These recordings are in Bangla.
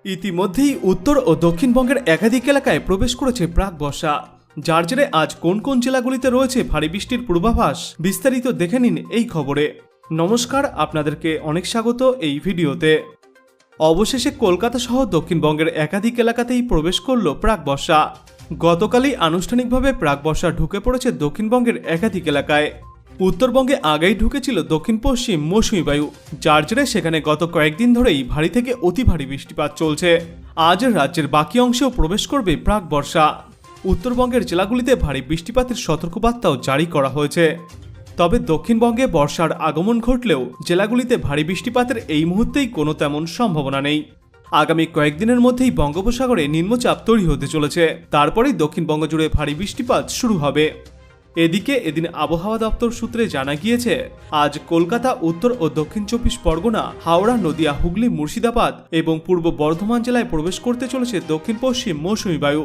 ইতিমধ্যেই উত্তর ও দক্ষিণবঙ্গের একাধিক এলাকায় প্রবেশ করেছে প্রাক বর্ষা, যার জেরে আজ কোন কোন জেলাগুলিতে রয়েছে ভারী বৃষ্টির পূর্বাভাস বিস্তারিত দেখে নিন এই খবরে। নমস্কার, আপনাদেরকে অনেক স্বাগত এই ভিডিওতে। অবশেষে কলকাতা সহ দক্ষিণবঙ্গের একাধিক এলাকাতেই প্রবেশ করল প্রাক বর্ষা। গতকালই আনুষ্ঠানিকভাবে প্রাক বর্ষা ঢুকে পড়েছে দক্ষিণবঙ্গের একাধিক এলাকায়। উত্তরবঙ্গে আগেই ঢুকেছিল দক্ষিণ পশ্চিম মৌসুমী বায়ু, যার জেরে সেখানে গত কয়েকদিন ধরেই ভারী থেকে অতি ভারী বৃষ্টিপাত চলছে। আজ রাজ্যের বাকি অংশেও প্রবেশ করবে প্রাক বর্ষা। উত্তরবঙ্গের জেলাগুলিতে ভারী বৃষ্টিপাতের সতর্কবার্তাও জারি করা হয়েছে। তবে দক্ষিণবঙ্গে বর্ষার আগমন ঘটলেও জেলাগুলিতে ভারী বৃষ্টিপাতের এই মুহূর্তেই কোনো তেমন সম্ভাবনা নেই। আগামী কয়েকদিনের মধ্যেই বঙ্গোপসাগরে নিম্নচাপ তৈরি হতে চলেছে, তারপরেই দক্ষিণবঙ্গ জুড়ে ভারী বৃষ্টিপাত শুরু হবে। এদিকে এদিন আবহাওয়া দপ্তর সূত্রে জানা গিয়েছে, আজ কলকাতা, উত্তর ও দক্ষিণ 24 পরগনা, হাওড়া, নদিয়া, হুগলি, মুর্শিদাবাদ এবং পূর্ব বর্ধমান জেলায় প্রবেশ করতে চলেছে দক্ষিণ পশ্চিম মৌসুমী বায়ু।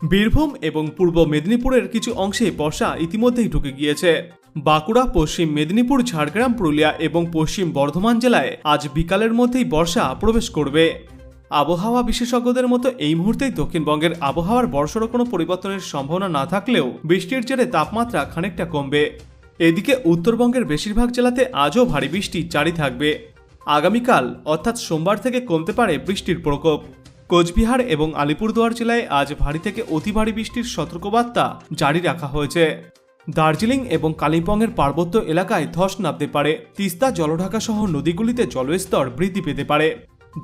বীরভূম এবং পূর্ব মেদিনীপুরের কিছু অংশে বর্ষা ইতিমধ্যেই ঢুকে গিয়েছে। বাঁকুড়া, পশ্চিম মেদিনীপুর, ঝাড়গ্রাম, পুরুলিয়া এবং পশ্চিম বর্ধমান জেলায় আজ বিকালের মধ্যেই বর্ষা প্রবেশ করবে। আবহাওয়া বিশেষজ্ঞদের মতো এই মুহূর্তেই দক্ষিণবঙ্গের আবহাওয়ার বড়সড় কোনো পরিবর্তনের সম্ভাবনা না থাকলেও বৃষ্টির জেরে তাপমাত্রা খানিকটা কমবে। এদিকে উত্তরবঙ্গের বেশিরভাগ জেলাতে আজও ভারী বৃষ্টি জারি থাকবে। আগামীকাল অর্থাৎ সোমবার থেকে কমতে পারে বৃষ্টির প্রকোপ। কোচবিহার এবং আলিপুরদুয়ার জেলায় আজ ভারী থেকে অতি ভারী বৃষ্টির সতর্কবার্তা জারি রাখা হয়েছে। দার্জিলিং এবং কালিম্পংয়ের পার্বত্য এলাকায় ধস নামতে পারে। তিস্তা, জলঢাকা সহ নদীগুলিতে জলস্তর বৃদ্ধি পেতে পারে,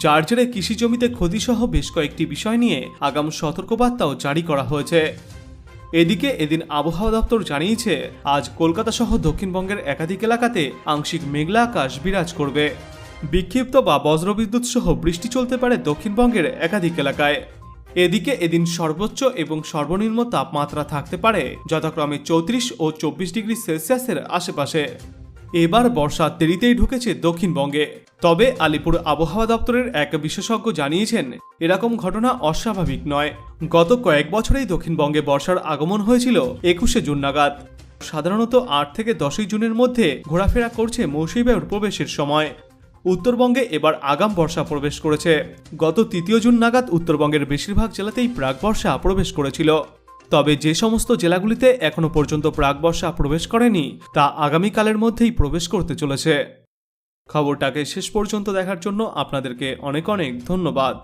যার জেরে কৃষি জমিতে ক্ষতিসহ বেশ কয়েকটি বিষয় নিয়ে আগাম সতর্কবার্তাও জারি করা হয়েছে। এদিকে এদিন আবহাওয়া দপ্তর জানিয়েছে, আজ কলকাতা সহ দক্ষিণবঙ্গের একাধিক এলাকাতে আংশিক মেঘলা আকাশ বিরাজ করবে। বিক্ষিপ্ত বা বজ্রবিদ্যুৎ সহ বৃষ্টি চলতে পারে দক্ষিণবঙ্গের একাধিক এলাকায়। এদিকে এদিন সর্বোচ্চ এবং সর্বনিম্ন তাপমাত্রা থাকতে পারে যথাক্রমে 34 ও 24 ডিগ্রি সেলসিয়াসের আশেপাশে। এবার বর্ষা দেরিতেই ঢুকেছে দক্ষিণবঙ্গে। তবে আলিপুর আবহাওয়া দপ্তরের এক বিশেষজ্ঞ জানিয়েছেন, এরকম ঘটনা অস্বাভাবিক নয়। গত কয়েক বছরেই দক্ষিণবঙ্গে বর্ষার আগমন হয়েছিল 21শে জুন নাগাদ। সাধারণত 8 থেকে 10ই জুনের মধ্যে ঘোরাফেরা করছে মৌসুমী বায়ুর প্রবেশের সময়। উত্তরবঙ্গে এবার আগাম বর্ষা প্রবেশ করেছে। গত 3 জুন নাগাদ উত্তরবঙ্গের বেশিরভাগ জেলাতেই প্রাক বর্ষা প্রবেশ করেছিল। তবে যে সমস্ত জেলাগুলিতে এখনো পর্যন্ত প্রাক বর্ষা প্রবেশ করেনি তা আগামীকালের মধ্যেই প্রবেশ করতে চলেছে। খবরটাকে শেষ পর্যন্ত দেখার জন্য আপনাদেরকে অনেক অনেক ধন্যবাদ।